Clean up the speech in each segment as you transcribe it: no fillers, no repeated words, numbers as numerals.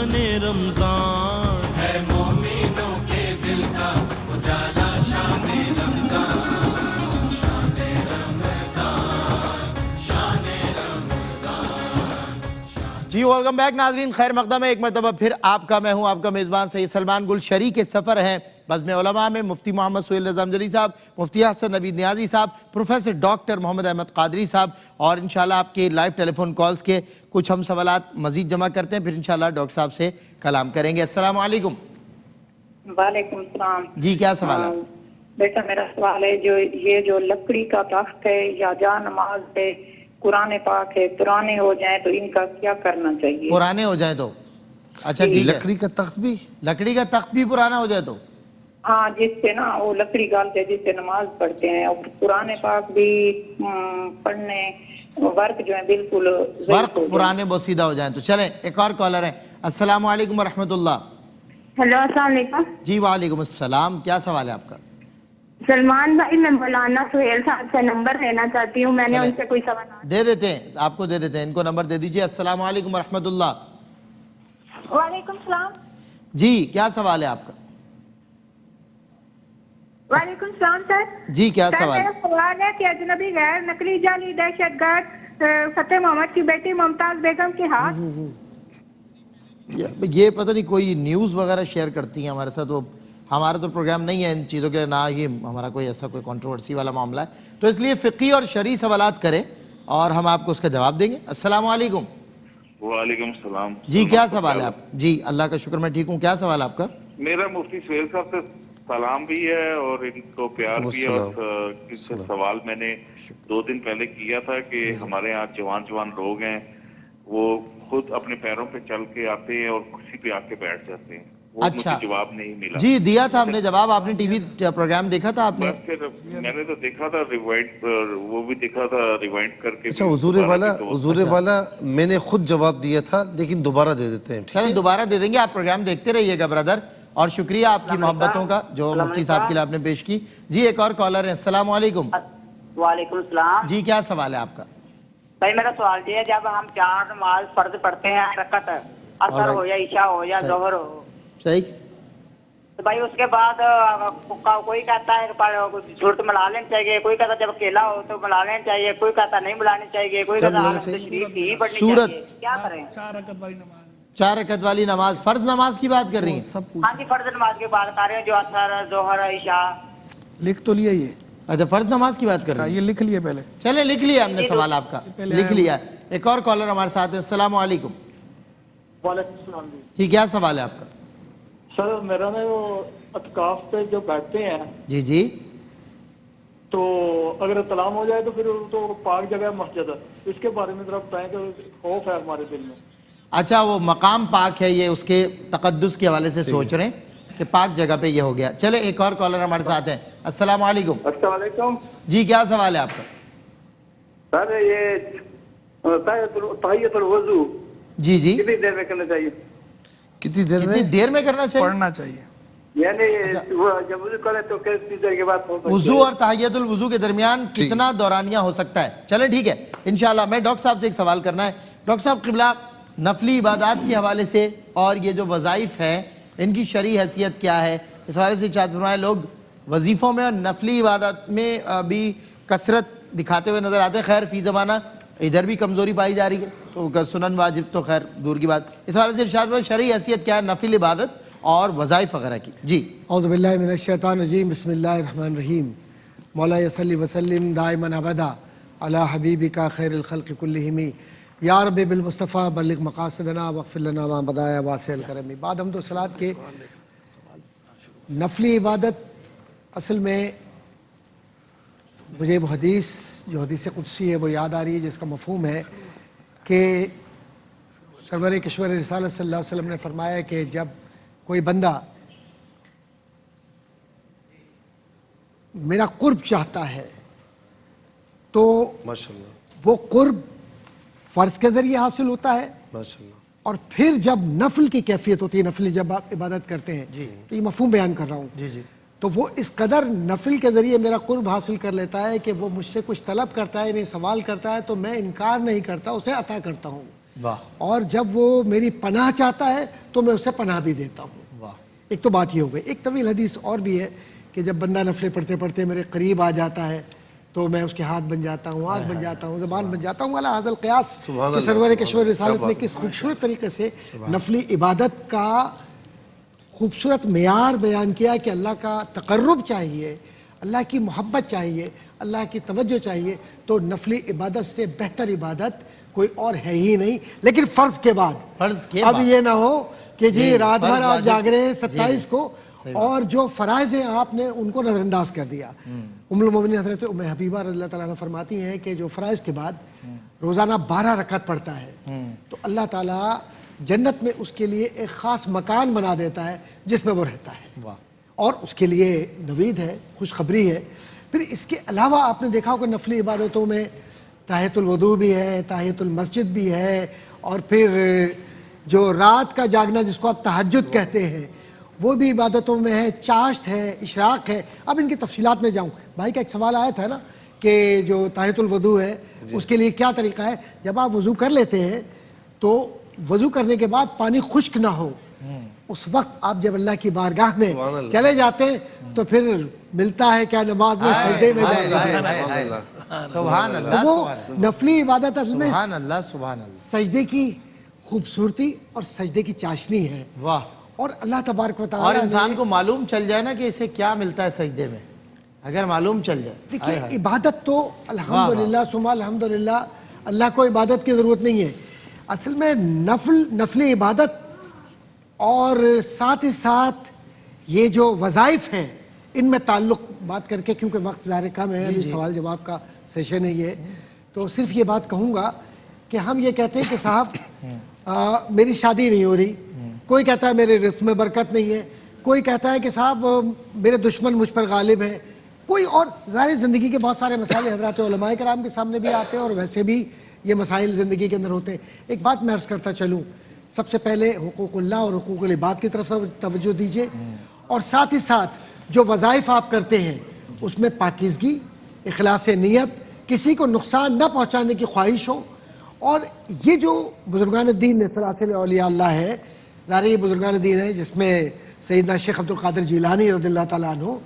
رمضان ہے مومنوں کے دل کا اجالا، شان رمضان، شان رمضان، شان رمضان۔ جی ویلکم بیک ناظرین، خیر مقدم ہے ایک مرتبہ پھر آپ کا، میں ہوں آپ کا میزبان سید سلمان گل۔ شریک سفر ہیں بزم علماء میں مفتی محمد سہیل رضا امجدی صاحب، مفتی حسن نوید نیازی صاحب، پروفیسر ڈاکٹر محمد احمد قادری صاحب، اور انشاءاللہ آپ کے لائیو ٹیلی فون کالز کے کچھ ہم سوالات مزید جمع کرتے ہیں، پھر انشاءاللہ ڈاکٹر صاحب سے کلام کریں گے۔ السلام علیکم۔ وعلیکم السلام۔ جی کیا سوال ہے؟ بیٹا میرا سوال ہے، جو لکڑی کا تخت ہے یا جا نماز ہے، قرآن پاک ہے، پرانے ہو جائیں تو ان کا کیا کرنا چاہیے؟ پرانے ہو جائیں تو اچھا ٹھیک ہے، لکڑی کا تخت بھی، لکڑی کا تخت بھی پرانا ہو جائے تو ہاں، جس سے نا وہ لکڑی گالتے جس سے نماز پڑھتے ہیں، اور قرآن پاک بھی پڑھنے ورق جو ہے بالکل ورق پرانے بوسیدہ ہو جائیں تو۔ چلیں ایک اور کالر ہے۔ السلام علیکم ورحمۃ اللہ۔ ہیلو السلام علیکم۔ جی وعلیکم السلام، کیا سوال ہے آپ کا؟ سلمان بھائی، میں مولانا سہیل صاحب سے نمبر لینا چاہتی ہوں، میں نے ان سے کوئی سوال دے دیتے ہیں آپ کو، دے دیتے ہیں ان کو نمبر دے دیجئے۔ السلام علیکم ورحمۃ اللہ۔ وعلیکم السلام۔ جی کیا سوال ہے آپ کا؟ وعلیکم السلام سر۔ جی کیا سوال؟ میرا سوال ہے کہ اجنبی غیر نقلی جعلی دہشت گرد فتح محمد کی بیٹی ممتاز بیگم کے ہاتھ، یہ پتہ نہیں کوئی نیوز وغیرہ شیئر کرتی ہیں ہمارے ساتھ، وہ ہمارا تو پروگرام نہیں ہے ان چیزوں کے لیے، نہ یہ ہمارا کوئی ایسا کوئی کنٹروورسی والا معاملہ ہے، تو اس لیے فقہی اور شرعی سوالات کریں اور ہم آپ کو اس کا جواب دیں گے۔ السلام علیکم۔ وعلیکم السلام۔ جی کیا سوال ہے آپ؟ جی اللہ کا شکر میں ٹھیک ہوں، کیا سوال ہے آپ کا؟ میرا مفتی سہیل صاحب سے سلام بھی ہے اور ان کو پیار بھی ہے، اور اس سے سوال میں نے 2 دن پہلے کیا تھا کہ ہمارے یہاں جوان لوگ ہیں، وہ خود اپنے پیروں پہ چل کے آتے ہیں اور کرسی پہ آ کے بیٹھ جاتے ہیں، وہ مجھے جواب نہیں ملا۔ جی دیا تھا ہم نے جواب، آپ نے ٹی وی پروگرام دیکھا تھا آپ نے؟ پھر میں نے تو دیکھا تھا ریوائنڈ، وہ بھی دیکھا تھا ریوائنڈ کر کے۔ اچھا حضور والا میں نے خود جواب دیا تھا، لیکن دوبارہ دے دیتے ہیں۔ چلیں دوبارہ دے دیں گے، آپ پروگرام دیکھتے رہیے گا برادر، اور شکریہ آپ کی محبتوں کا جو مفتی صاحب کے لیے آپ نے پیش کی۔ جی ایک اور کالر ہے۔ السلام علیکم۔ وعلیکم السلام۔ جی کیا سوال ہے آپ کا؟ بھائی میرا سوال یہ ہے، جب ہم 4 نماز فرض پڑھتے ہیں رکعت، عصر ہو یا عشاء ہو یا ظہر ہو، صحیح، تو بھائی اس کے بعد کوئی کہتا ہے صورت ملا لینی چاہیے، کوئی کہتا جب اکیلا ہو تو ملا لینی چاہیے، کوئی کہتا نہیں ملانی چاہیے، کوئی کہتا تشریف ہی پڑھنی چاہیے، کیا کریں؟ 4 رکعت والی نماز، فرض نماز کی بات کر رہی ہیں؟ ہاں جی، فرض نماز کی بات کر رہے ہیں، جو عصر ظہر عشاء۔ لکھ تو لیا یہ؟ اچھا فرض نماز کی بات کر رہے ہیں، یہ لکھ لیا پہلے؟ چلیں لکھ لیا ہم نے سوال آپ کا، لکھ لیا۔ ایک اور کالر ہمارے ساتھ ہے۔ السلام علیکم۔ وعلیکم السلام جی۔ جی کیا سوال ہے آپ کا؟ سر میرا نا وہ اعتکاف پہ جو بیٹھتے ہیں، جی جی، تو اگر اطلاع ہو جائے تو پھر تو پاک جگہ مسجد ہے، اس کے بارے میں ذرا بتائیں کہ خوف ہے ہمارے دل میں۔ اچھا وہ مقام پاک ہے، یہ اس کے تقدس کے حوالے سے سوچ رہے ہیں کہ پاک جگہ پہ یہ ہو گیا۔ چلے ایک اور کالر ہمارے ساتھ ہے۔ السلام علیکم۔ السلام علیکم جی کیا سوال ہے آپ کا؟ سر یہ تحیۃ الوضو جی جی، کتنی دیر میں کرنا چاہیے؟ کتنی دیر میں؟ کتنی دیر میں کرنا چاہیے؟ پڑھنا چاہیے، یعنی جب وضو کرے تو کتنی دیر کے بعد؟ وضو اور تحیۃ الوضو کے درمیان کتنا دورانیہ ہو سکتا ہے؟ چلیں ٹھیک ہے انشاءاللہ۔ میں ڈاکٹر صاحب سے ایک سوال کرنا ہے۔ ڈاکٹر صاحب قبلہ، نفلی عبادات کے حوالے سے اور یہ جو وظائف ہیں ان کی شرعی حیثیت کیا ہے، اس حوالے سے چاہتے فرمائے لوگ وظیفوں میں اور نفلی عبادات میں بھی کثرت دکھاتے ہوئے نظر آتے ہیں، خیر فی زمانہ ادھر بھی کمزوری پائی جا رہی ہے، تو سنن واجب تو خیر دور کی بات، اس حوالے سے ارشاد فرمائے شرعی حیثیت کیا ہے نفل عبادت اور وظائف وغیرہ کی؟ جی اعوذ باللہ من الشیطان الرجیم، بسم اللہ الرحمن الرحیم۔ مولا صلی وسلم دائما ابدا علی حبیبک خیر الخلق کلہم، یا رب بالمصطفیٰ بلغ مقاصدنا واغفر لنا ما بدایا واسع الکرم۔ بعد حمد و صلوات کے نفلی عبادت اصل میں مجھے وہ حدیث جو حدیث قدسی ہے وہ یاد آ رہی ہے، جس کا مفہوم ہے کہ سرور کشور رسالت صلی اللہ علیہ وسلم نے فرمایا کہ جب کوئی بندہ میرا قرب چاہتا ہے تو وہ قرب فرض کے ذریعے حاصل ہوتا ہے، اور پھر جب نفل کی کیفیت ہوتی ہے، نفل جب آپ عبادت کرتے ہیں، تو یہ مفہوم بیان کر رہا ہوں، تو وہ اس قدر نفل کے ذریعے میرا قرب حاصل کر لیتا ہے کہ وہ مجھ سے کچھ طلب کرتا ہے، نہیں سوال کرتا ہے تو میں انکار نہیں کرتا، اسے عطا کرتا ہوں۔ اور جب وہ میری پناہ چاہتا ہے تو میں اسے پناہ بھی دیتا ہوں. ایک تو بات یہ ہو گئی. ایک طویل حدیث اور بھی ہے کہ جب بندہ نفلیں پڑھتے پڑھتے میرے قریب آ جاتا ہے تو میں اس کے ہاتھ بن جاتا ہوں, آنکھ بن جاتا ہوں, زبان بن جاتا ہوں. علی حاضر القیاس کہ سرور کشور رسالت نے کس خوبصورت طریقے سے نفلی عبادت کا خوبصورت معیار بیان کیا کہ اللہ کا تقرب چاہیے, اللہ کی محبت چاہیے, اللہ کی توجہ چاہیے, تو نفلی عبادت سے بہتر عبادت کوئی اور ہے ہی نہیں. لیکن فرض کے بعد اب یہ نہ ہو کہ جی رات بھر آپ جاگ رہے ہیں 27 کو اور جو فرائض ہیں آپ نے ان کو نظر انداز کر دیا. ام المومنین حضرت ام حبیبہ رضی اللہ تعالیٰ عنہ فرماتی ہیں کہ جو فرائض کے بعد روزانہ 12 رکعت پڑھتا ہے تو اللہ تعالیٰ جنت میں اس کے لیے ایک خاص مکان بنا دیتا ہے جس میں وہ رہتا ہے, اور اس کے لیے نوید ہے, خوشخبری ہے. پھر اس کے علاوہ آپ نے دیکھا ہوگا نفلی عبادتوں میں تحیۃ الوضو بھی ہے, تحیۃ المسجد بھی ہے, اور پھر جو رات کا جاگنا جس کو آپ تہجد کہتے ہیں وہ بھی عبادتوں میں ہے, چاشت ہے, اشراق ہے. اب ان کی تفصیلات میں جاؤں. بھائی کا ایک سوال آیا تھا نا کہ جو تحیۃ الوضو ہے اس کے لیے کیا طریقہ ہے. جب آپ وضو کر لیتے ہیں تو وضو کرنے کے بعد پانی خشک نہ ہو, اس وقت آپ جب اللہ کی بارگاہ میں چلے جاتے ہیں تو پھر ملتا ہے کیا نماز میں سجدے میں سبحان اللہ. وہ نفلی عبادت اصل میں سبحان اللہ, سبحان اللہ, سجدے کی خوبصورتی اور سجدے کی چاشنی ہے. واہ. اور اللہ تبارک و تعالیٰ اور انسان کو معلوم چل جائے نا کہ اسے کیا ملتا ہے سجدے میں, اگر معلوم چل جائے. دیکھیے عبادت تو الحمدللہ ثم الحمدللہ اللہ کو عبادت کی ضرورت نہیں ہے. اصل میں نفلی عبادت اور ساتھ ہی ساتھ یہ جو وظائف ہیں ان میں تعلق بات کر کے, کیونکہ وقت ظاہر کم ہے, ابھی سوال جواب کا سیشن ہے یہ, تو صرف یہ بات کہوں گا کہ ہم یہ کہتے ہیں کہ صاحب میری شادی نہیں ہو رہی, کوئی کہتا ہے میرے رزق میں برکت نہیں ہے, کوئی کہتا ہے کہ صاحب میرے دشمن مجھ پر غالب ہے, کوئی اور ظاہر زندگی کے بہت سارے مسائل حضرات علماء کرام کے سامنے بھی آتے ہیں اور ویسے بھی یہ مسائل زندگی کے اندر ہوتے ہیں. ایک بات میں عرض کرتا چلوں, سب سے پہلے حقوق اللہ اور حقوق العباد کی طرف سے توجہ دیجیے, اور ساتھ ہی ساتھ جو وظائف آپ کرتے ہیں اس میں پاکیزگی, اخلاص نیت, کسی کو نقصان نہ پہنچانے کی خواہش ہو. اور یہ جو بزرگان دین نے سلاسل اولیاء اللہ ہے, ظاہر یہ بزرگان دین ہے جس میں سیدنا شیخ عبد القادر جیلانی رضی اللہ تعالیٰ عنہ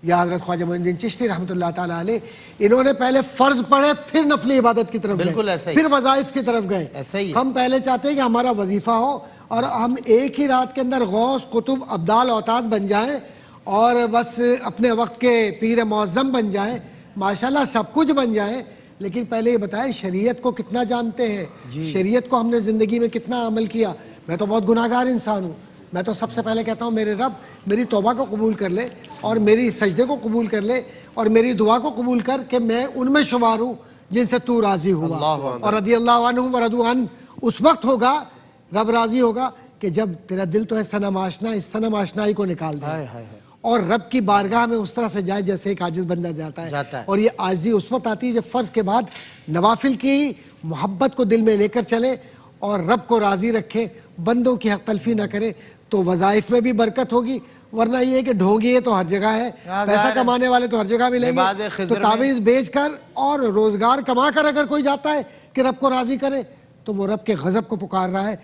یا حضرت خواجہ معین الدین چشتی رحمۃ اللہ تعالیٰ علیہ, انہوں نے پہلے فرض پڑھے پھر نفلی عبادت کی طرف بالکل ایسا ہی, پھر وظائف کی طرف گئے. ایسا ہی ہم پہلے چاہتے ہیں کہ ہمارا وظیفہ ہو اور ہم ایک ہی رات کے اندر غوث, قطب, ابدال, اوتاد بن جائیں اور بس اپنے وقت کے پیر معظم بن جائیں, ماشاءاللہ سب کچھ بن جائیں. لیکن پہلے یہ بتائیں شریعت کو کتنا جانتے ہیں, شریعت کو ہم نے زندگی میں کتنا عمل کیا. میں تو بہت گناہ گار انسان ہوں, میں تو سب سے پہلے کہتا ہوں میرے رب میری توبہ کو قبول کر لے اور میری سجدے کو قبول کر لے اور میری دعا کو قبول کر کہ میں ان میں شمار ہوں جن سے تو راضی ہوا. اور رضی اللہ عنہم ورضوا عنہ اس وقت ہوگا, رب راضی ہوگا کہ جب تیرا دل تو ہے صنم آشنا, اس صنم آشنائی کو نکال دے اور رب کی بارگاہ میں اس طرح سے جائے جیسے ایک عاجز بندہ جاتا ہے. اور یہ عاجزی اس وقت آتی ہے جب فرض کے بعد نوافل کی محبت کو دل میں لے کر چلے اور رب کو راضی رکھے, بندوں کی حق تلفی نہ کرے, تو وظائف میں بھی برکت ہوگی. ورنہ یہ ہے کہ ڈھونگی ہے تو ہر جگہ ہے, پیسہ کمانے والے تو ہر جگہ ملیں گے, تو تعویذ بیچ کر اور روزگار کما کر اگر کوئی جاتا ہے کہ رب کو راضی کرے تو وہ رب کے غضب کو پکار رہا ہے.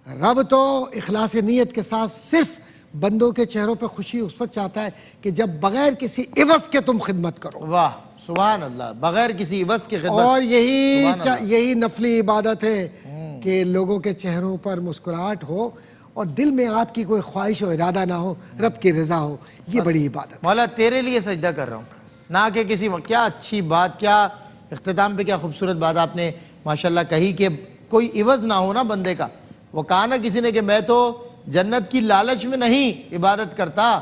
رب تو اخلاص نیت کے ساتھ صرف بندوں کے چہروں پہ خوشی اس وقت چاہتا ہے کہ جب بغیر کسی عوض کے تم خدمت کرو. واہ سبحان اللہ, بغیر کسی عوض کے خدمت. اور یہی نفلی عبادت ہے کہ لوگوں کے چہروں پر مسکراہٹ ہو اور دل میں آپ کی کوئی خواہش و ارادہ نہ ہو, رب کی رضا ہو. یہ بڑی عبادت. مولا تیرے لیے سجدہ کر رہا ہوں, نہ کہ کسی. کیا اچھی بات, کیا اختتام پہ کیا خوبصورت بات آپ نے ماشاءاللہ کہی کہ کوئی عوض نہ ہو نا بندے کا. وہ کہا نا کسی نے کہ میں تو جنت کی لالچ میں نہیں عبادت کرتا,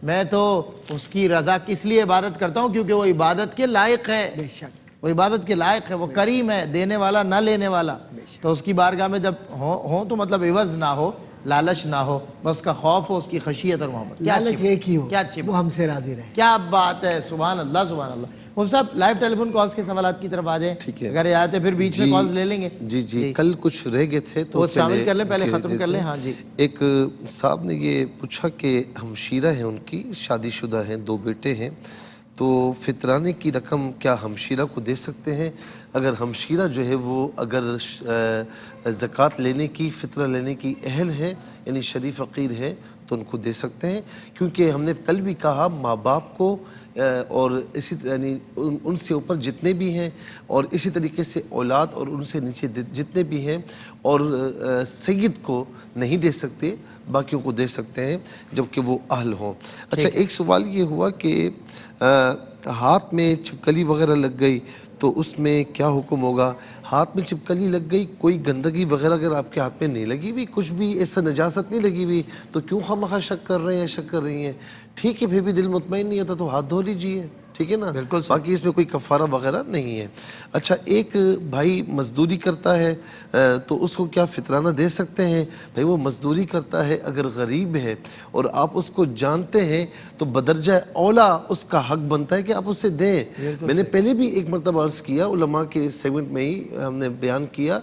میں تو اس کی رضا کس لیے عبادت کرتا ہوں کیونکہ وہ عبادت کے لائق ہے. بے شک وہ عبادت کے لائق ہے, وہ کریم ہے, دینے والا نہ لینے والا. تو اس کی بارگاہ میں جب ہوں تو مطلب عوض نہ ہو, لالچ نہ ہو, بس اس کا خوف ہو, اس کی خشیت اور محبت. لالچ ایک ہی ہو, کیا اچھی وہ ہم سے راضی رہے. کیا بات ہے, سبحان اللہ سبحان اللہ. مفتی صاحب لائیو ٹیلی فون کالز کے سوالات کی طرف آ جائیں. ٹھیک ہے, اگر یہ آتے پھر بیچ میں کالز لے لیں گے. جی کل کچھ رہ گئے تھے تو وہ شامل کر لیں, پہلے ختم کر لیں. ہاں جی. ایک صاحب نے یہ پوچھا کہ ہمشیرہ ہیں, ان کی شادی شدہ ہیں, 2 بیٹے ہیں, تو فطرانے کی رقم کیا ہمشیرہ کو دے سکتے ہیں اگر ہمشیرہ جو ہے وہ اگر زکوٰۃ لینے کی فطرہ لینے کی اہل ہے یعنی شریف فقیر ہے تو ان کو دے سکتے ہیں، کیونکہ ہم نے کل بھی کہا ماں باپ کو اور اسی یعنی ان سے اوپر جتنے بھی ہیں اور اسی طریقے سے اولاد اور ان سے نیچے جتنے بھی ہیں اور سید کو نہیں دے سکتے، باقیوں کو دے سکتے ہیں جبکہ وہ اہل ہوں۔ اچھا ایک سوال یہ ہوا کہ ہاتھ میں چھپکلی وغیرہ لگ گئی تو اس میں کیا حکم ہوگا؟ ہاتھ میں چھپکلی لگ گئی، کوئی گندگی وغیرہ اگر آپ کے ہاتھ میں نہیں لگی ہوئی، کچھ بھی ایسا نجاست نہیں لگی ہوئی تو کیوں خواہ شک کر رہے ہیں شک کر رہی ہیں؟ ٹھیک ہے، پھر بھی دل مطمئن نہیں ہوتا تو ہاتھ دھو لیجیے، ٹھیک ہے نا، بالکل، باقی اس میں کوئی کفارہ وغیرہ نہیں ہے۔ اچھا ایک بھائی مزدوری کرتا ہے تو اس کو کیا فطرانہ دے سکتے ہیں؟ بھائی وہ مزدوری کرتا ہے، اگر غریب ہے اور آپ اس کو جانتے ہیں تو بدرجہ اولا اس کا حق بنتا ہے کہ آپ اسے دیں۔ میں نے پہلے بھی ایک مرتبہ عرض کیا، علماء کے اس سیگمنٹ میں ہی ہم نے بیان کیا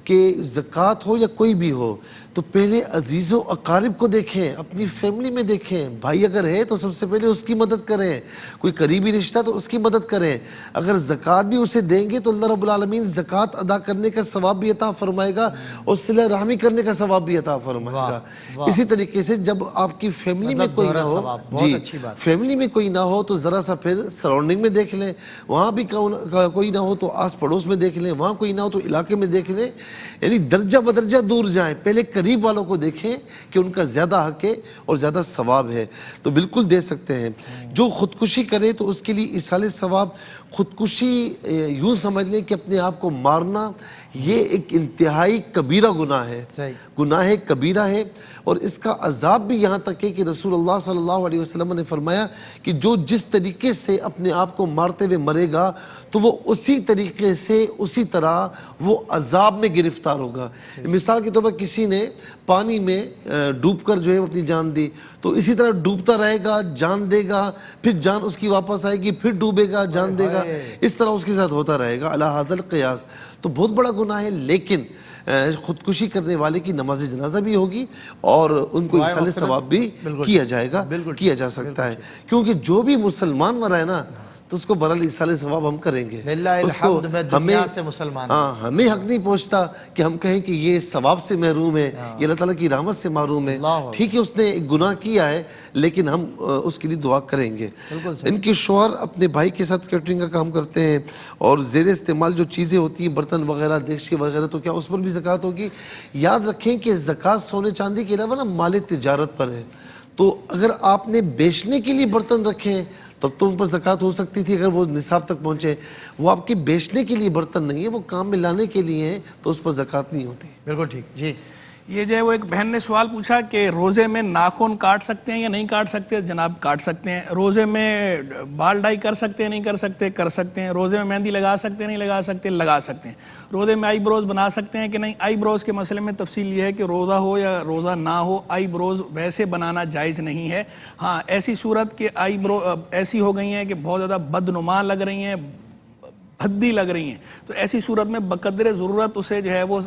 کہ زکوٰۃ ہو یا کوئی بھی ہو تو پہلے عزیز و اقارب کو دیکھیں، اپنی فیملی میں دیکھیں، بھائی اگر ہے تو سب سے پہلے اس کی مدد کریں، کوئی قریبی رشتہ تو اس کی مدد کریں۔ اگر زکوٰۃ بھی اسے دیں گے تو اللہ رب العالمین زکوٰۃ ادا کرنے کا ثواب بھی عطا فرمائے گا اور صلہ رحمی کرنے کا ثواب بھی عطا فرمائے گا۔ اسی طریقے سے جب آپ کی فیملی میں کوئی نہ ہو، جی فیملی میں کوئی نہ ہو تو ذرا سا پھر سراؤنڈنگ میں دیکھ لیں، وہاں بھی کوئی نہ ہو تو آس پڑوس میں دیکھ لیں، وہاں کوئی نہ ہو تو علاقے میں دیکھ لیں، یعنی درجہ بدرجہ دور جائیں، پہلے قریب والوں کو دیکھیں کہ ان کا زیادہ حق ہے اور زیادہ ثواب ہے تو بالکل دے سکتے ہیں۔ جو خودکشی کرے تو اس کے لیے ایصال ثواب، خودکشی یوں سمجھ لیں کہ اپنے آپ کو مارنا یہ ایک انتہائی کبیرہ گناہ ہے، گناہ کبیرہ ہے، اور اس کا عذاب بھی یہاں تک ہے کہ رسول اللہ صلی اللہ علیہ وسلم نے فرمایا کہ جو جس طریقے سے اپنے آپ کو مارتے ہوئے مرے گا تو وہ اسی طریقے سے اسی طرح وہ عذاب میں گرفتار ہوگا۔ مثال کے طور پر کسی نے پانی میں ڈوب کر جو ہے اپنی جان دی تو اسی طرح ڈوبتا رہے گا، جان دے گا، پھر جان اس کی واپس آئے گی، پھر ڈوبے گا، جان دے گا، اس طرح اس کے ساتھ ہوتا رہے گا علی ھذا القیاس۔ تو بہت بڑا گناہ ہے، لیکن خودکشی کرنے والے کی نماز جنازہ بھی ہوگی اور ان کو ایصال ثواب بھی کیا جائے گا، کیا جا سکتا ہے، کیونکہ جو بھی مسلمان مرا ہے نا تو اس کو برحال ایصال ثواب ہم کریں گے۔ ہمیں حق نہیں پہنچتا کہ ہم کہیں کہ یہ ثواب سے محروم ہے، یہ اللہ تعالیٰ کی رحمت سے محروم ہے۔ ٹھیک ہے اس نے ایک گناہ کیا ہے لیکن ہم اس کے لیے دعا کریں گے۔ ان کے شوہر اپنے بھائی کے ساتھ کیٹرنگ کا کام کرتے ہیں اور زیر استعمال جو چیزیں ہوتی ہیں برتن وغیرہ دیگچی وغیرہ تو کیا اس پر بھی زکوٰۃ ہوگی؟ یاد رکھیں کہ زکوٰۃ سونے چاندی کے علاوہ نا مال تجارت پر ہے، تو اگر آپ نے بیچنے کے لیے برتن رکھے تب تو ان پر زکوٰۃ ہو سکتی تھی اگر وہ نصاب تک پہنچے، وہ آپ کے بیچنے کے لیے برتن نہیں ہے، وہ کام میں لانے کے لیے ہیں تو اس پر زکوٰۃ نہیں ہوتی۔ بالکل ٹھیک جی۔ یہ جو ہے وہ ایک بہن نے سوال پوچھا کہ روزے میں ناخن کاٹ سکتے ہیں یا نہیں کاٹ سکتے؟ جناب کاٹ سکتے ہیں۔ روزے میں بال ڈائی کر سکتے ہیں نہیں کر سکتے؟ کر سکتے ہیں۔ روزے میں مہندی لگا سکتے ہیں نہیں لگا سکتے؟ لگا سکتے ہیں۔ روزے میں آئی بروز بنا سکتے ہیں کہ نہیں؟ آئی بروز کے مسئلے میں تفصیل یہ ہے کہ روزہ ہو یا روزہ نہ ہو آئی بروز ویسے بنانا جائز نہیں ہے۔ ہاں ایسی صورت کہ آئی برو ایسی ہو گئی ہیں کہ بہت زیادہ بدنما لگ رہی ہیں، بھدی لگ رہی ہیں، تو ایسی صورت میں بقدر ضرورت اسے جو ہے وہ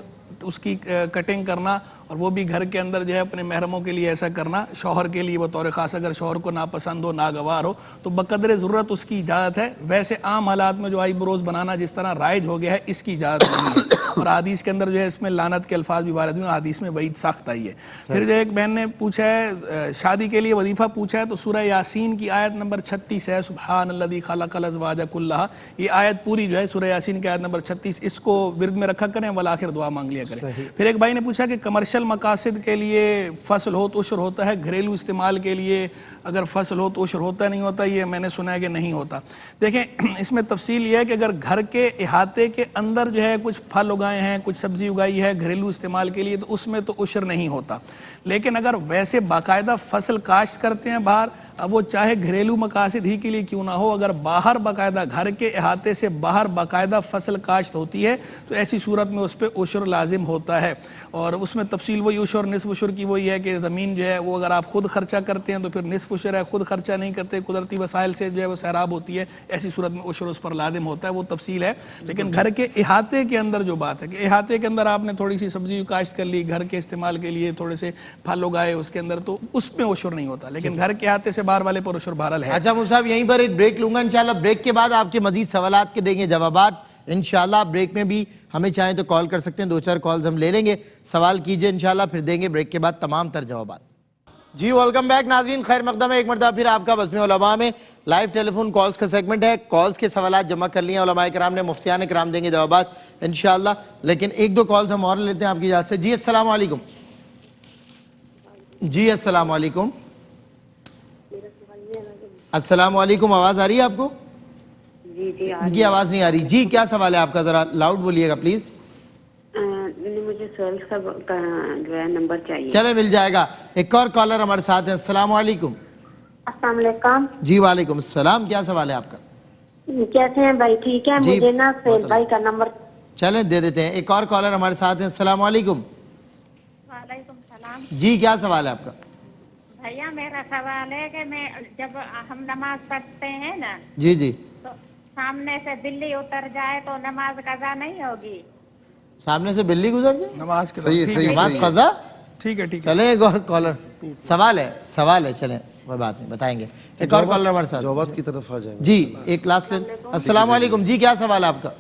اس کی کٹنگ کرنا اور وہ بھی گھر کے اندر جو ہے اپنے محرموں کے لیے ایسا کرنا، شوہر کے لیے بطور خاص اگر شوہر کو ناپسند ہو ناگوار ہو تو بقدر ضرورت اس کی اجازت ہے۔ ویسے عام حالات میں جو آئی بروز بنانا جس طرح رائج ہو گیا ہے اس کی اجازت نہیں ہے، اور حدیث کے اندر جو ہے اس میں لعنت کے الفاظ بھی وارد ہوئے، حدیث میں وعید سخت آئی ہے۔ پھر جو ایک بہن نے پوچھا ہے شادی کے لیے وظیفہ پوچھا ہے تو سورہ یاسین کی آیت نمبر 36 ہے، سبحان الذی خلق الازواج کلھا، یہ آیت پوری جو ہے سورہ یاسین کی آیت نمبر 36 اس کو ورد میں رکھا کریں والآخر دعا مانگ لیا کریں۔ پھر ایک بھائی نے پوچھا کہ کمرشل مقاصد کے لیے فصل ہو تو عشر ہوتا ہے، گھریلو استعمال کے لیے اگر فصل ہو تو عشر ہوتا نہیں ہوتا؟ یہ میں نے سنا ہے کہ نہیں ہوتا۔ دیکھیں اس میں تفصیل یہ ہے کہ اگر گھر کے احاطے کے اندر جو ہے کچھ پھل اگائے ہیں، کچھ سبزی اگائی ہے گھریلو استعمال کے لیے تو اس میں تو عشر نہیں ہوتا، لیکن اگر ویسے باقاعدہ فصل کاشت کرتے ہیں باہر، اب وہ چاہے گھریلو مقاصد ہی کے لیے کیوں نہ ہو، اگر باہر باقاعدہ گھر کے احاطے سے باہر باقاعدہ فصل کاشت ہوتی ہے تو ایسی صورت میں اس پہ عشر لازم ہوتا ہے، اور اس میں تفصیل وہی عشر نصف عشر کی وہی ہے کہ زمین جو ہے وہ اگر آپ خود خرچہ کرتے ہیں تو پھر نصف عشر ہے، خود خرچہ نہیں کرتے قدرتی وسائل سے جو ہے وہ سیراب ہوتی ہے، ایسی صورت میں عشر اس پر لازم ہوتا ہے، وہ تفصیل ہے۔ لیکن گھر کے احاطے کے اندر جو بات ہے کہ احاطے کے اندر آپ نے تھوڑی سی سبزی کاشت کر لی گھر کے استعمال کے لیے، تھوڑے سے پھل اگائے اس کے اندر، تو اس میں عشر نہیں ہوتا، لیکن گھر کے احاطے سے باہر والے پر عشر بہرحال ہے۔ اچھا مفتی صاحب یہیں پر ایک بریک لوں گا، انشاءاللہ بریک کے بعد آپ کے مزید سوالات کے دیں گے جوابات، انشاءاللہ آپ بریک میں بھی ہمیں چاہیں تو کال کر سکتے ہیں, 2-4 کالز ہم لے لیں گے, سوال کیجئے انشاءاللہ, پھر دیں گے بریک کے بعد تمام تر جوابات. جی ویلکم بیک ناظرین, خیر مقدم ہے ایک مرتبہ پھر آپ کا بزم علماء میں لائیو ٹیلی فون کالز کا سیگمنٹ ہے. کالز کے سوالات جمع کر لیے علماء کرام نے, مفتیان کرام دیں گے جوابات انشاءاللہ, لیکن 1-2 کالز ہم اور لیتے ہیں آپ کی اجازت سے. جی السلام علیکم. جی السلام علیکم. السلام علیکم, آواز آ رہی ہے آپ کو؟ جی ان کی آواز نہیں آ رہی. جی کیا سوال ہے آپ کا, ذرا لاؤڈ بولیے گا پلیز. مجھے 12 کا جو ہے نمبر چاہیے. چلے مل جائے گا. ایک اور کالر ہمارے ساتھ ہیں. السلام علیکم. السلام علیکم. جی وعلیکم السلام, کیا سوال ہے آپ کا؟ کیسے ہیں بھائی؟ ٹھیک ہے. جی مجھے نا سہیل بھائی کا نمبر. چلیں دے دیتے ہیں. ایک اور کالر ہمارے ساتھ ہیں. السلام علیکم. وعلیکم السلام. جی کیا سوال ہے آپ کا؟ بھیا میرا سوال ہے کہ میں جب ہم نماز پڑھتے ہیں نا جی جی, تو سامنے سے بلی اتر جائے تو نماز قضا نہیں ہوگی؟ سامنے سے بلی گزر جائے نماز کے نماز قضا؟ ٹھیک ہے چلیں ایک اور کالر, سوال ہے, چلیں کوئی بات نہیں بتائیں گے. ایک اور کالر ہمارے ساتھ. جوابات کی طرف آ جائیں. جی ایک لاسٹ لیں. السلام علیکم. جی کیا سوال ہے آپ کا؟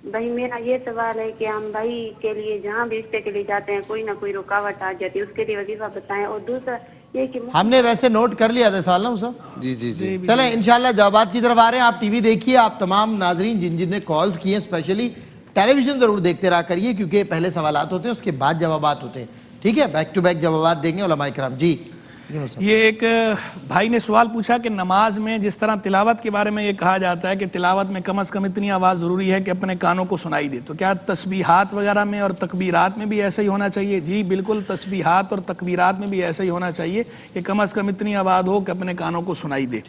بھائی میرا یہ سوال ہے کہ ہم بھائی کے لیے جہاں بھی رشتے کے لیے جاتے ہیں کوئی نہ کوئی رکاوٹ آ جاتی ہے, اس کے لیے وظیفہ بتائیں. اور دوسرا یہ کہ ہم نے ویسے نوٹ کر لیا تھا سوال نا صاحب. جی جی جی, چلیں انشاءاللہ جوابات کی طرف آ رہے ہیں. آپ ٹی وی دیکھیے, آپ تمام ناظرین جن نے کالز کی ہیں اسپیشلی ٹیلی ویژن ضرور دیکھتے رہا کریے, کیونکہ پہلے سوالات ہوتے ہیں اس کے بعد جوابات ہوتے ہیں. ٹھیک ہے, بیک ٹو بیک جوابات دیں گے علماء کرام. جی یہ ایک بھائی نے سوال پوچھا کہ نماز میں جس طرح تلاوت کے بارے میں یہ کہا جاتا ہے کہ تلاوت میں کم از کم اتنی آواز ضروری ہے کہ اپنے کانوں کو سنائی دے, تو کیا تسبیحات وغیرہ میں اور تکبیرات میں بھی ایسا ہی ہونا چاہیے؟ جی بالکل, تسبیحات اور تکبیرات میں بھی ایسا ہی ہونا چاہیے کہ کم از کم اتنی آواز ہو کہ اپنے کانوں کو سنائی دے.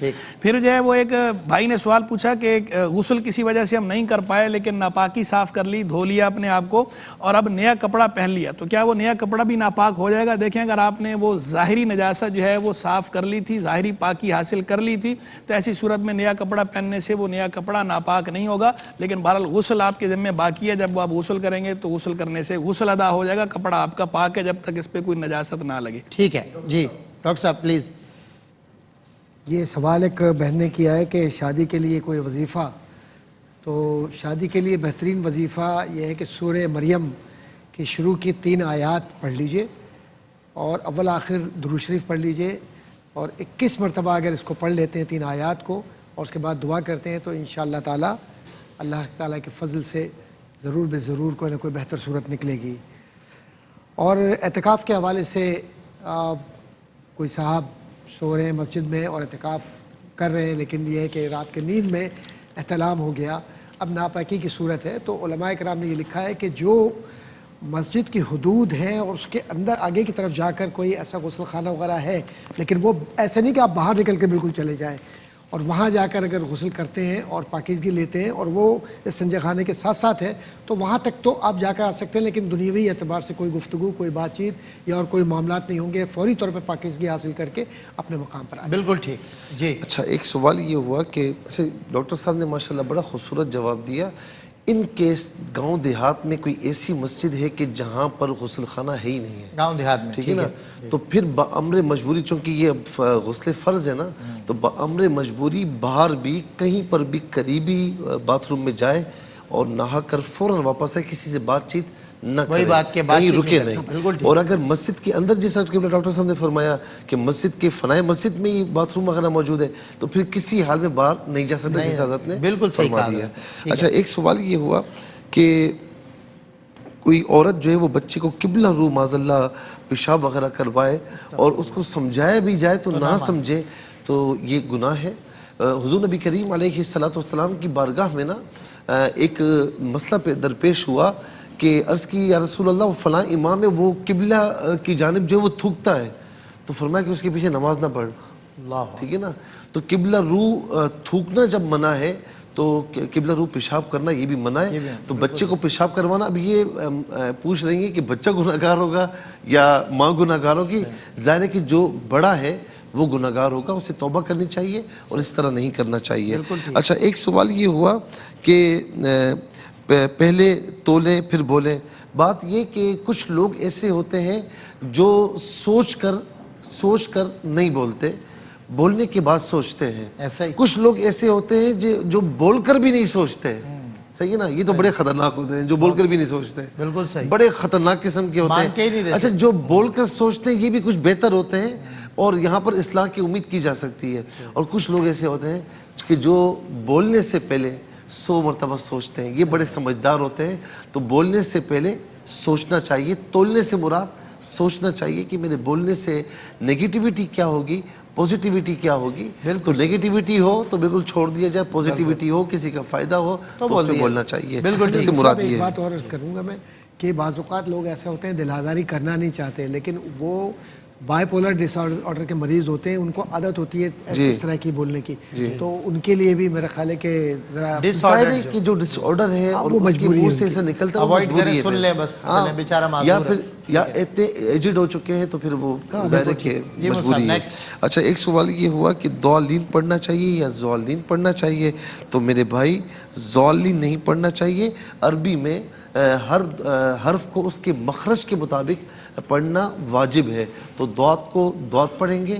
پھر جو ہے وہ ایک بھائی نے سوال پوچھا کہ غسل کسی وجہ سے ہم نہیں کر پائے لیکن ناپاکی صاف کر لی, دھو لیا اپنے آپ کو اور اب نیا کپڑا پہن لیا, تو کیا وہ نیا کپڑا بھی ناپاک ہو جائے گا؟ دیکھیں اگر آپ نے وہ ظاہری نجاست جو ہے وہ صاف کر لی تھی, ظاہری پاکی حاصل کر لی تھی, تو ایسی صورت میں نیا کپڑا پہننے سے وہ نیا کپڑا ناپاک نہیں ہوگا. لیکن بہرحال غسل آپ کے ذمہ باقی ہے, جب وہ آپ غسل کریں گے تو غسل کرنے سے غسل ادا ہو جائے گا, کپڑا آپ کا پاک ہے جب تک اس پہ کوئی نجاست نہ لگے. ٹھیک ہے. جی ڈاکٹر صاحب پلیز. یہ سوال ایک بہن نے کیا ہے کہ شادی کے لیے کوئی وظیفہ, تو شادی کے لیے بہترین وظیفہ یہ ہے کہ سورہ مریم کی شروع کی 3 آیات پڑھ لیجئے اور اول آخر درود شریف پڑھ لیجئے, اور 21 مرتبہ اگر اس کو پڑھ لیتے ہیں 3 آیات کو اور اس کے بعد دعا کرتے ہیں تو انشاءاللہ تعالی اللہ تعالیٰ کے فضل سے ضرور بے ضرور کوئی نہ کوئی بہتر صورت نکلے گی. اور اعتکاف کے حوالے سے کوئی صاحب سو رہے ہیں مسجد میں اور اعتکاف کر رہے ہیں, لیکن یہ ہے کہ رات کے نیند میں احتلام ہو گیا, اب ناپاکی کی صورت ہے, تو علماء کرام نے یہ لکھا ہے کہ جو مسجد کی حدود ہیں اور اس کے اندر آگے کی طرف جا کر کوئی ایسا غسل خانہ وغیرہ ہے, لیکن وہ ایسا نہیں کہ آپ باہر نکل کے بالکل چلے جائیں, اور وہاں جا کر اگر غسل کرتے ہیں اور پاکیزگی لیتے ہیں اور وہ اس سنجے خانے کے ساتھ ساتھ ہے تو وہاں تک تو آپ جا کر آ سکتے ہیں, لیکن دنیاوی اعتبار سے کوئی گفتگو, کوئی بات چیت یا اور کوئی معاملات نہیں ہوں گے, فوری طور پہ پاکیزگی حاصل کر کے اپنے مقام پر آئیں. بالکل ٹھیک. جی اچھا, ایک سوال یہ ہوا کہ اچھا ڈاکٹر صاحب نے ماشاءاللہ بڑا خوبصورت جواب دیا. ان کے گاؤں دیہات میں کوئی ایسی مسجد ہے کہ جہاں پر غسل خانہ ہے ہی نہیں ہے گاؤں دیہات میں, ٹھیک ہے نا, تو پھر بامر مجبوری, چونکہ یہ غسل فرض ہے نا, تو بامر مجبوری باہر بھی کہیں پر بھی قریبی باتھ روم میں جائے اور نہا کر فوراً واپس آئے, کسی سے بات چیت نہ کرے, کہیں رکے نہیں. اور اگر مسجد کے اندر جیسا کہ ڈاکٹر صاحب نے فرمایا کہ مسجد کے فنائے مسجد میں ہی باتھ روم وغیرہ موجود ہے, تو پھر کسی حال میں باہر نہیں جا سکتا, جیسا حضرت نے بالکل فرما دیا. اچھا, ایک سوال یہ ہوا کہ کوئی عورت جو ہے وہ بچے کو قبلہ رو معاذ اللہ پیشاب وغیرہ کروائے اور اس کو سمجھایا بھی جائے تو نہ سمجھے, تو یہ گناہ ہے. حضور نبی کریم علیہ السلام کی بارگاہ میں نا ایک مسئلہ پہ درپیش ہوا کہ عرض کی یا رسول اللہ, وہ فلاں امام ہے وہ قبلہ کی جانب جو ہے وہ تھوکتا ہے, تو فرمایا کہ اس کے پیچھے نماز نہ پڑھ. ٹھیک ہے نا, تو قبلہ رو تھوکنا جب منع ہے تو قبلہ رو پیشاب کرنا یہ بھی منع ہے. تو بچے کو پیشاب کروانا, اب یہ پوچھ رہی ہیں کہ بچہ گناہگار ہوگا یا ماں گناہگار ہوگی. ظاہر ہے کہ جو بڑا ہے وہ گناہگار ہوگا, اسے توبہ کرنی چاہیے اور اس طرح نہیں کرنا چاہیے. اچھا, ایک سوال یہ ہوا کہ پہلے تولے پھر بولے. بات یہ کہ کچھ لوگ ایسے ہوتے ہیں جو سوچ کر نہیں بولتے, بولنے کے بعد سوچتے ہیں. کچھ لوگ ایسے ہوتے ہیں جو بول کر بھی نہیں سوچتے, صحیح ہے نا. یہ تو بڑے خطرناک ہوتے ہیں جو بول کر بھی نہیں سوچتے. بالکل صحیح. بڑے خطرناک قسم کے ہوتے مان کے ہی نہیں ہیں. دیتے. اچھا جو بول کر سوچتے ہیں یہ بھی کچھ بہتر ہوتے ہیں اور یہاں پر اصلاح کی امید کی جا سکتی ہے. اور کچھ لوگ ایسے ہوتے ہیں کہ جو بولنے سے پہلے 100 مرتبہ سوچتے ہیں. یہ بڑے سمجھدار ہوتے ہیں. تو بولنے سے پہلے سوچنا چاہیے. تولنے سے مراد سوچنا چاہیے کہ میرے بولنے سے نیگیٹیوٹی کیا ہوگی, پوزیٹیوٹی کیا ہوگی. تو نیگیٹیوٹی ہو تو بالکل چھوڑ دیا جائے, پوزیٹیوٹی ہو, کسی کا فائدہ ہو تو اس میں بولنا چاہیے. بالکل. اس سے مراد یہ ایک ہے. بات اور عرض کروں گا میں کہ بعض اوقات لوگ ایسے ہوتے ہیں دل آزاری کرنا نہیں چاہتے لیکن وہ بائی پولر ڈس آرڈر کے مریض ہوتے ہیں, ان کو عادت ہوتی ہے اس طرح کی بولنے کی. تو ان کے لیے بھی میرا خیال ہے کہ ذرا ظاہر ہے کہ جو ڈس آرڈر ہے اور اس کی منہ سے اسے نکلتا ہے وہ مجبوری سن لیں بس, بیچارہ معذور یا پھر یا اتنے ایجڈ ہو چکے ہیں تو پھر وہ ظاہر ہے کہ مجبوری ہے. اچھا ایک سوال یہ ہوا کہ ضالین پڑھنا چاہیے یا ضالین پڑھنا چاہیے. تو میرے بھائی ضالین نہیں پڑھنا چاہیے. عربی میں ہر حرف کو اس کے مخرج کے مطابق پڑھنا واجب ہے. تو ضاد کو ضاد پڑھیں گے,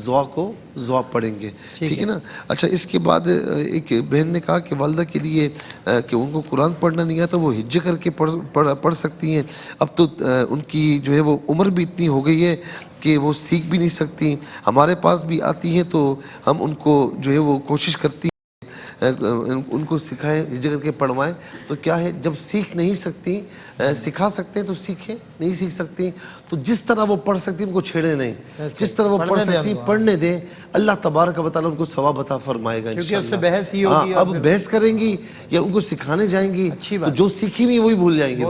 ضا کو ضا پڑھیں گے. ٹھیک ہے نا. اچھا اس کے بعد ایک بہن نے کہا کہ والدہ کے لیے کہ ان کو قرآن پڑھنا نہیں آتا وہ ہجے کر کے پڑھ سکتی ہیں. اب تو ان کی جو ہے وہ عمر بھی اتنی ہو گئی ہے کہ وہ سیکھ بھی نہیں سکتی. ہمارے پاس بھی آتی ہیں تو ہم ان کو جو ہے وہ کوشش کرتی ان کو سکھائیں, ہجے کر کے پڑھوائیں. تو کیا ہے جب سیکھ نہیں سکتی, سکھا سکتے ہیں تو سیکھیں, نہیں سیکھ سکتی تو جس طرح وہ پڑھ سکتی ان کو چھیڑے نہیں, جس طرح وہ پڑھ سکتی پڑھنے دیں. اللہ تبارک و تعالیٰ ان کو ثواب عطا فرمائے گا کیونکہ اس سے بحث ہی ہوگی. اب بحث کریں گی یا ان کو سکھانے جائیں گی تو جو سیکھی ہوئی وہی بھول جائیں گی.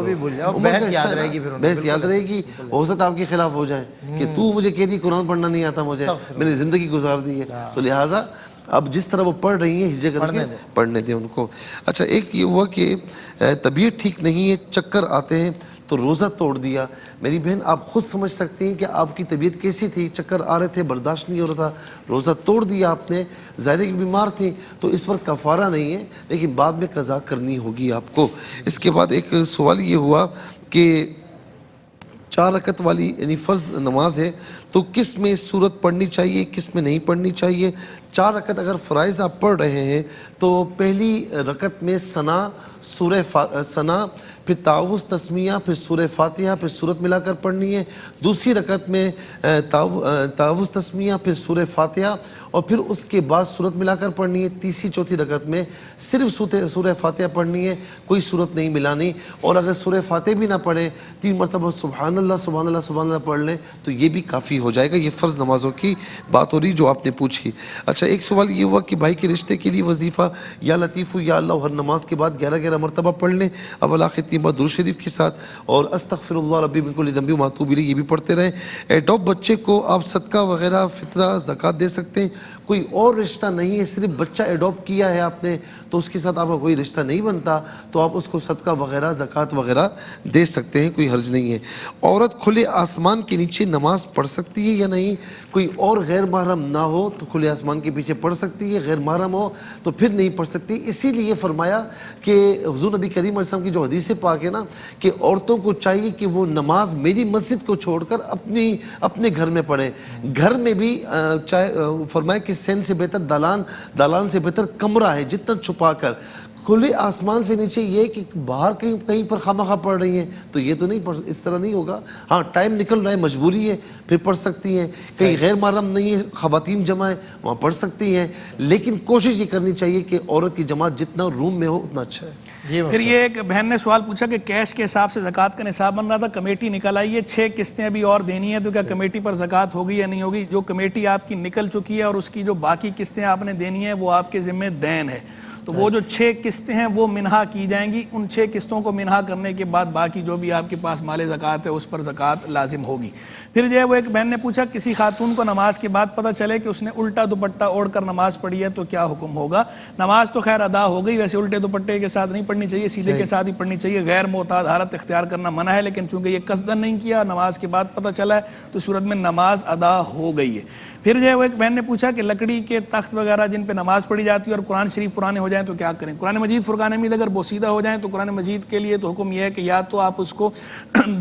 بحث یاد رہے گی, بحث یاد رہے گی. ہو سکتا آپ کے خلاف ہو جائے کہ تو مجھے کہہ دی قرآن پڑھنا نہیں آتا, مجھے میں نے زندگی گزار دی ہے. تو لہٰذا اب جس طرح وہ پڑھ رہی ہیں ہجے کر کے پڑھنے دیں ان کو. اچھا ایک یہ ہوا کہ طبیعت ٹھیک نہیں ہے, چکر آتے ہیں تو روزہ توڑ دیا. میری بہن آپ خود سمجھ سکتی ہیں کہ آپ کی طبیعت کیسی تھی, چکر آ رہے تھے, برداشت نہیں ہو رہا تھا, روزہ توڑ دیا آپ نے. ظاہر کی بیمار تھی تو اس پر کفارہ نہیں ہے لیکن بعد میں قضا کرنی ہوگی آپ کو. اس کے بعد ایک سوال یہ ہوا کہ 4 رکعت والی یعنی فرض نماز ہے تو کس میں سورت پڑھنی چاہیے, کس میں نہیں پڑھنی چاہیے. 4 رکعت اگر فرائض آپ پڑھ رہے ہیں تو پہلی رکعت میں ثنا, سورہ ثنا, پھر تعوذ تسمیہ, پھر سورہ فاتحہ, پھر سورت ملا کر پڑھنی ہے. دوسری رکعت میں تعوذ تسمیہ, پھر سورہ فاتحہ اور پھر اس کے بعد سورت ملا کر پڑھنی ہے. تیسری چوتھی رکعت میں صرف سورہ فاتحہ پڑھنی ہے, کوئی سورت نہیں ملانی. اور اگر سورہ فاتحہ بھی نہ پڑھیں 3 مرتبہ سبحان اللہ سبحان اللہ سبحان اللہ پڑھ لیں تو یہ بھی کافی ہو جائے گا. یہ فرض نمازوں کی بات ہو رہی جو آپ نے پوچھی. اچھا ایک سوال یہ ہوا کہ بھائی کے رشتے کے لیے وظیفہ یا لطیف یا اللہ ہر نماز کے بعد 11 مرتبہ پڑھ لیں اول آخر 3 بار درود شریف کے ساتھ, اور استغفر اللہ ربی من کل ذنب و اتوب الیہ یہ بھی پڑھتے رہیں. ایڈاپٹ بچے کو آپ صدقہ وغیرہ فطرہ زکوٰۃ دے سکتے ہیں. کوئی اور رشتہ نہیں ہے, صرف بچہ ایڈاپٹ کیا ہے آپ نے تو اس کے ساتھ آپ کا کوئی رشتہ نہیں بنتا تو آپ اس کو صدقہ وغیرہ زکوٰۃ وغیرہ دے سکتے ہیں, کوئی حرج نہیں ہے. عورت کھلے آسمان کے نیچے نماز پڑھ سکتی ہے یا نہیں؟ کوئی اور غیر محرم نہ ہو تو کھلے آسمان کے پیچھے پڑھ سکتی ہے, غیر محرم ہو تو پھر نہیں پڑھ سکتی. اسی لیے فرمایا کہ حضور نبی کریم علیہ السلام کی جو حدیث پاک ہے نا کہ عورتوں کو چاہیے کہ وہ نماز میری مسجد کو چھوڑ کر اپنے گھر میں پڑھیں. گھر میں بھی چاہے فرمایا کہ سین سے بہتر دالان سے بہتر کمرہ ہے, جتنا چھپا کر. کھلے آسمان سے نیچے یہ کہ باہر کہیں پر خواہ پڑھ رہی ہیں تو یہ تو نہیں پڑھ, اس طرح نہیں ہوگا. ہاں ٹائم نکل رہا ہے, مجبوری ہے, پھر پڑھ سکتی ہیں. کہیں غیر محرم نہیں ہے, خواتین جمع ہے, وہاں پڑھ سکتی ہیں. لیکن کوشش یہ کرنی چاہیے کہ عورت کی جماعت جتنا روم میں ہو اتنا اچھا ہے. پھر یہ ایک بہن نے سوال پوچھا کہ کیش کے حساب سے زکوٰۃ کا نصاب بن رہا تھا, کمیٹی نکل آئی ہے, 6 قسطیں ابھی اور دینی ہے, تو کیا کمیٹی پر زکوٰۃ ہوگی یا نہیں ہوگی؟ جو کمیٹی آپ کی نکل چکی ہے اور اس کی جو باقی قسطیں آپ نے دینی ہیں وہ آپ کے ذمہ دین ہے. تو وہ جو 6 قسطیں ہیں وہ منہا کی جائیں گی. ان 6 قسطوں کو منہا کرنے کے بعد باقی جو بھی آپ کے پاس مال زکوٰۃ ہے اس پر زکوٰۃ لازم ہوگی. پھر جو ہے وہ ایک بہن نے پوچھا کسی خاتون کو نماز کے بعد پتہ چلے کہ اس نے الٹا دوپٹہ اوڑھ کر نماز پڑھی ہے تو کیا حکم ہوگا؟ نماز تو خیر ادا ہو گئی, ویسے الٹے دوپٹے کے ساتھ نہیں پڑھنی چاہیے, سیدھے کے ساتھ ہی پڑھنی چاہیے. غیر معتاد حالت اختیار کرنا منع ہے, لیکن چونکہ یہ قصدن نہیں کیا, نماز کے بعد پتہ چلا ہے تو صورت میں نماز ادا ہو گئی ہے. پھر جو ہے وہ ایک بہن نے پوچھا کہ لکڑی کے تخت وغیرہ جن پہ نماز پڑھی جاتی ہے اور قرآن شریف پرانے ہو جائیں تو کیا کریں؟ قرآن مجید فرقان حمید اگر بوسیدہ ہو جائیں تو قرآن مجید کے لیے تو حکم یہ ہے کہ یا تو آپ اس کو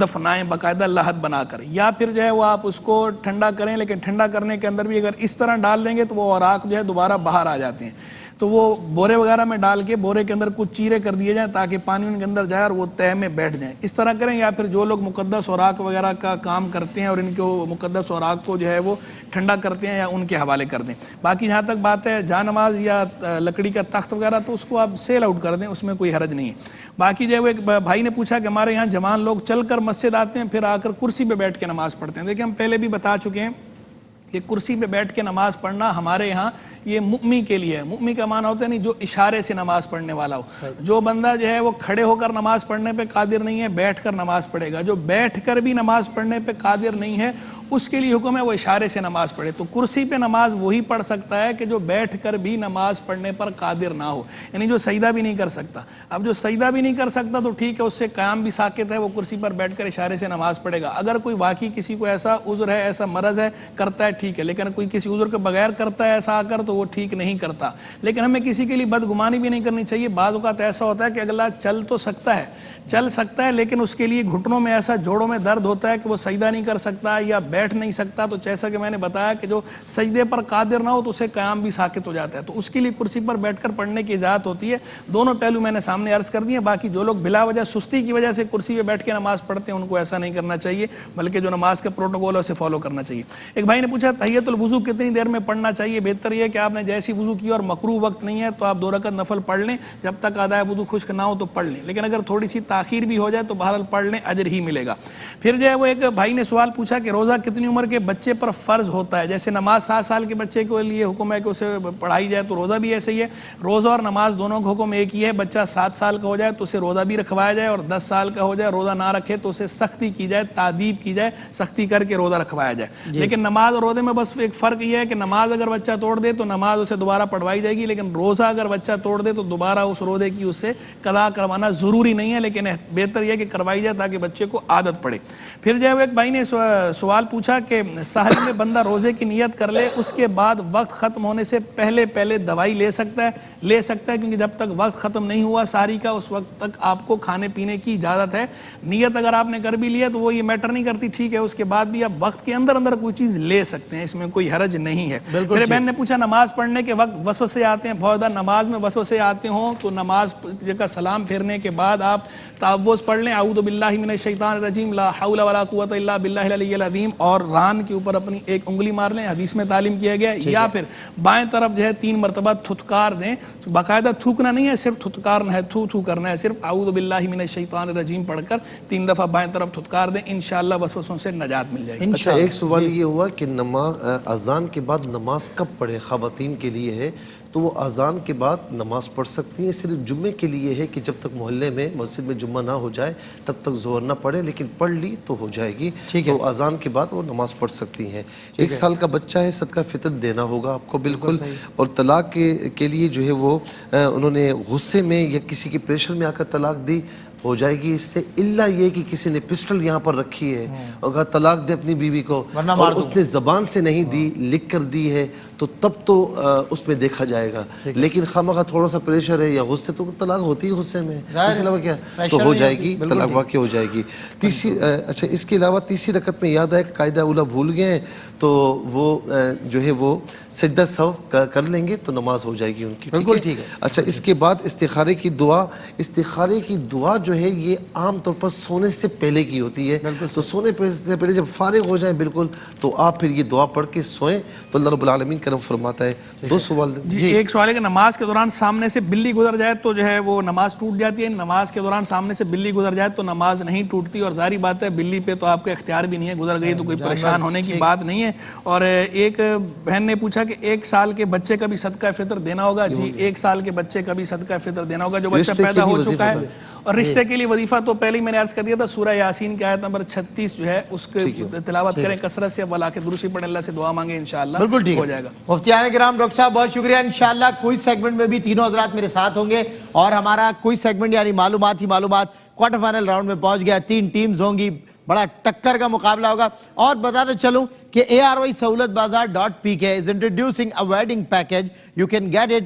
دفنائیں باقاعدہ لاحت بنا کر, یا پھر جو ہے وہ آپ اس کو ٹھنڈا کریں, لیکن ٹھنڈا کرنے کے اندر بھی اگر اس طرح ڈال دیں گے تو وہ اوراق جو ہے دوبارہ باہر آ جاتے ہیں. تو وہ بورے وغیرہ میں ڈال کے بورے کے اندر کچھ چیرے کر دیے جائیں تاکہ پانی ان کے اندر جائے اور وہ تہہ میں بیٹھ جائیں. اس طرح کریں. یا پھر جو لوگ مقدس اوراق وغیرہ کا کام کرتے ہیں اور ان کو مقدس اوراق کو جو ہے وہ ٹھنڈا کرتے ہیں یا ان کے حوالے کر دیں. باقی جہاں تک بات ہے جا نماز یا لکڑی کا تخت وغیرہ تو اس کو آپ سیل آؤٹ کر دیں, اس میں کوئی حرج نہیں ہے. باقی جو ہے وہ ایک بھائی نے پوچھا کہ ہمارے یہاں جوان لوگ چل کر مسجد آتے ہیں پھر آ کر کرسی پہ بیٹھ کے نماز پڑھتے ہیں. دیکھیں ہم پہلے بھی بتا چکے ہیں کہ کرسی پہ بیٹھ کے نماز پڑھنا ہمارے یہاں یہ مؤمی کے لیے ہے. مؤمی کا معنی ہوتا ہے نہیں جو اشارے سے نماز پڑھنے والا ہو. جو بندہ جو ہے وہ کھڑے ہو کر نماز پڑھنے پہ قادر نہیں ہے بیٹھ کر نماز پڑھے گا. جو بیٹھ کر بھی نماز پڑھنے پہ قادر نہیں ہے اس کے لیے حکم ہے وہ اشارے سے نماز پڑھے. تو کرسی پہ نماز وہی پڑھ سکتا ہے کہ جو بیٹھ کر بھی نماز پڑھنے پر قادر نہ ہو, یعنی جو سجدہ بھی نہیں کر سکتا. اب جو سجدہ بھی نہیں کر سکتا تو ٹھیک ہے, اس سے قیام بھی ساکت ہے, وہ کرسی پر بیٹھ کر اشارے سے نماز پڑھے گا. اگر کوئی واقعی کسی کو ایسا عذر ہے ایسا مرض ہے کرتا ہے ٹھیک ہے, لیکن کوئی کسی عذر کے بغیر کرتا ہے ایسا آ کر تو وہ ٹھیک نہیں کرتا. لیکن ہمیں کسی کے لیے بدگمانی بھی نہیں کرنی چاہیے. بعض اوقات ایسا ہوتا ہے کہ اگلا چل تو سکتا ہے لیکن اس کے لیے گھٹنوں میں ایسا جوڑوں میں درد ہوتا ہے کہ وہ سجدہ نہیں کر سکتا یا بیٹھ نہیں سکتا. تو جیسا کہ میں نے بتایا کہ جو سجدے پر قادر نہ ہو تو اسے قیام بھی ساکت ہو جاتا ہے, تو اس کے لیے کرسی پر بیٹھ کر پڑھنے کی اجازت ہوتی ہے. دونوں پہلو میں نے سامنے عرض کر دیے. باقی جو لوگ بلا وجہ سستی کی وجہ سے کرسی پہ بیٹھ کے نماز پڑھتے ہیں ان کو ایسا نہیں کرنا چاہیے, بلکہ جو نماز کا پروٹوکول ہے اسے فالو کرنا چاہیے. ایک بھائی نے پوچھا تحیۃ الوضو کتنی دیر میں پڑھنا چاہیے؟ بہتر یہ ہے کہ آپ نے جیسی وضو کی اور مکروہ وقت نہیں ہے تو آپ 2 رکعت نفل پڑھ لیں, جب تک آدھا وضو خشک نہ ہو تو پڑھ لیں, لیکن اگر تھوڑی سی تاخیر بھی ہو جائے تو بہرحال پڑھ لیں, اجر ہی ملے گا. پھر جو ہے وہ ایک بھائی نے سوال پوچھا کہ روزہ کتنی عمر کے بچے پر فرض ہوتا ہے؟ جیسے نماز 7 سال کے بچے کے لیے حکم ہے کہ اسے پڑھائی جائے تو روزہ بھی ایسے ہی ہے. روزہ اور نماز دونوں کا حکم ایک ہی ہے. بچہ 7 سال کا ہو جائے تو اسے روزہ بھی رکھوایا جائے, اور 10 سال کا ہو جائے روزہ نہ رکھے تو اسے سختی کی جائے, تعدیب کی جائے, سختی کر کے روزہ رکھوایا جائے. لیکن نماز اور روزے میں بس ایک فرق یہ ہے کہ نماز اگر بچہ توڑ دے تو نماز اسے دوبارہ پڑھوائی جائے گی, لیکن روزہ اگر بچہ توڑ دے تو دوبارہ اس روزے کی اس سے قضا کروانا ضروری نہیں ہے, لیکن بہتر یہ کہ کروائی جائے تاکہ بچے کو عادت پڑے. پھر جو ہے وہ ایک بھائی نے سوال پوچھا کہ سحری میں بندہ روزے کی نیت کر لے, اس کے بعد وقت ختم ہونے سے پہلے دوائی لے سکتا ہے کیونکہ جب تک وقت ختم نہیں ہوا سحری کا اس وقت تک آپ کو کھانے پینے کی اجازت ہے. نیت اگر آپ نے کر بھی لیا تو وہ یہ میٹر نہیں کرتی, ٹھیک ہے, اس کے بعد بھی آپ وقت کے اندر کوئی چیز لے سکتے ہیں, اس میں کوئی حرج نہیں ہے. میرے بہن نے پوچھا نماز پڑھنے کے وقت وسوسے آتے ہیں, بہت زیادہ نماز میں وسوسے آتے ہوں تو نماز کا سلام پھیرنے کے بعد آپ تعوذ پڑھ لیں, اعوذ باللہ من الشیطان الرجیم لا حول ولا قوت الا باللہ العلی العظیم, اور ران کے اوپر اپنی ایک انگلی مار لیں, حدیث میں تعلیم کیا گیا. یا پھر بائیں طرف جو ہے 3 مرتبہ تھتکار دیں, باقاعدہ تھوکنا نہیں ہے, صرف تھتکارنا ہے, تھو کرنا ہے, صرف اعوذ باللہ من الشیطان الرجیم پڑھ کر 3 دفعہ بائیں طرف تھتکار دیں, انشاءاللہ وسوسوں سے نجات مل جائے گی. اچھا, ایک سوال یہ ہوا کہ اذان کے بعد نماز کب پڑھے؟ خواتین کے لیے ہے تو وہ اذان کے بعد نماز پڑھ سکتی ہیں. صرف جمعے کے لیے ہے کہ جب تک محلے میں مسجد میں جمعہ نہ ہو جائے تب تک ظہر نہ پڑھے, لیکن پڑھ لی تو ہو جائے گی, تو اذان کے بعد وہ نماز پڑھ سکتی ہیں. 1 سال کا بچہ ہے, صدقہ فطر دینا ہوگا آپ کو بالکل. اور طلاق کے لیے جو ہے وہ انہوں نے غصے میں یا کسی کے پریشر میں آ کر طلاق دی, ہو جائے گی اس سے, الا یہ کہ کسی نے پسٹل یہاں پر رکھی ہے اور کہا طلاق دے اپنی بیوی کو, اور اس نے زبان سے نہیں دی, لکھ کر دی ہے, تو تب تو اس میں دیکھا جائے گا. لیکن خامخواہ تھوڑا سا پریشر ہے یا غصے, تو طلاق ہوتی ہے غصے میں, اس کے علاوہ کیا تو ہو جائے گی, طلاق واقع ہو جائے گی. اچھا, اس کے علاوہ تیسری رکعت میں یاد ہے کہ قاعدہ اولا بھول گئے ہیں تو وہ جو ہے وہ سجدہ سہو کر لیں گے تو نماز ہو جائے گی ان کی. بالکل ٹھیک ہے. اچھا, اس کے بعد استخارے کی دعا جو ہے یہ عام طور پر سونے سے پہلے کی ہوتی ہے, تو سونے سے پہلے جب فارغ ہو جائیں بالکل تو آپ پھر یہ دعا پڑھ کے سوئیں تو اللہ رب العالمین کرم فرماتا ہے. 2 سوال. جی, ایک سوال ہے کہ نماز کے دوران سامنے سے بلی گزر جائے تو جو ہے وہ نماز ٹوٹ جاتی ہے؟ نماز کے دوران سامنے سے بلی گزر جائے تو نماز نہیں ٹوٹتی, اور ظاہری بات ہے بلی پہ تو آپ کا اختیار بھی نہیں ہے, گزر گئی تو کوئی پریشان ہونے کی بات نہیں ہے. اور ایک بہن نے پوچھا کہ 1 سال کے بچے کا بھی صدقہ فطر دینا ہوگا؟ جی, 1 سال کے بچے کا بھی صدقہ فطر دینا ہوگا جو بچہ پیدا ہو چکا ہے. اور رشتے کے لیے وظیفہ تو پہلے ہی میں نے عرض کر دیا تھا, سورہ یاسین کی آیت نمبر 36 جو ہے اس کے تلاوت کریں کثرت سے, ولا کے درود پڑھیں, اللہ سے دعا مانگیں, انشاءاللہ ہو جائے گا. مفتیان کرام, ڈاکٹر صاحب بہت شکریہ. انشاءاللہ کوئی سیگمنٹ میں بھی تینوں حضرات میرے ساتھ ہوں گے, اور ہمارا کوئی سیگمنٹ یعنی معلومات کوارٹر فائنل راؤنڈ میں پہنچ گیا. 3 ٹیمز ہوں گی, بڑا ٹکر کا مقابلہ ہوگا. اور بتاتے چلوں کہ ARY sahulatbazaar.pk is introducing a wedding package. You can get it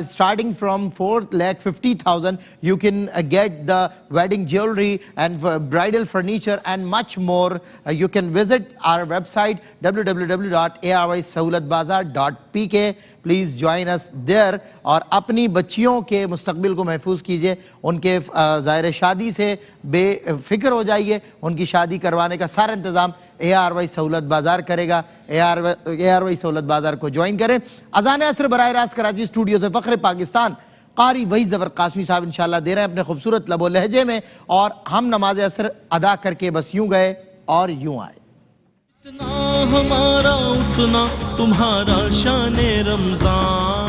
starting from 4,50,000. You can get the wedding jewelry and bridal furniture and much more. You can visit our website www.arysahulatbazaar.pk. Please join us there. اور اپنی بچیوں کے مستقبل کو محفوظ کیجئے, ان کے ظاہر شادی سے بے فکر ہو جائیے, ان کی شادی کروانے کا سارا انتظام ARY سہولت بازار کرے گا. ARY سہولت بازار کو جوائن کریں. اذان عصر براہ راست کراچی اسٹوڈیو سے فخر پاکستان قاری وحید ظفر قاسمی صاحب انشاءاللہ دے رہے ہیں اپنے خوبصورت لب و لہجے میں, اور ہم نماز عصر ادا کر کے بس یوں گئے اور یوں آئے. اتنا ہمارا اتنا تمہارا شان رمضان.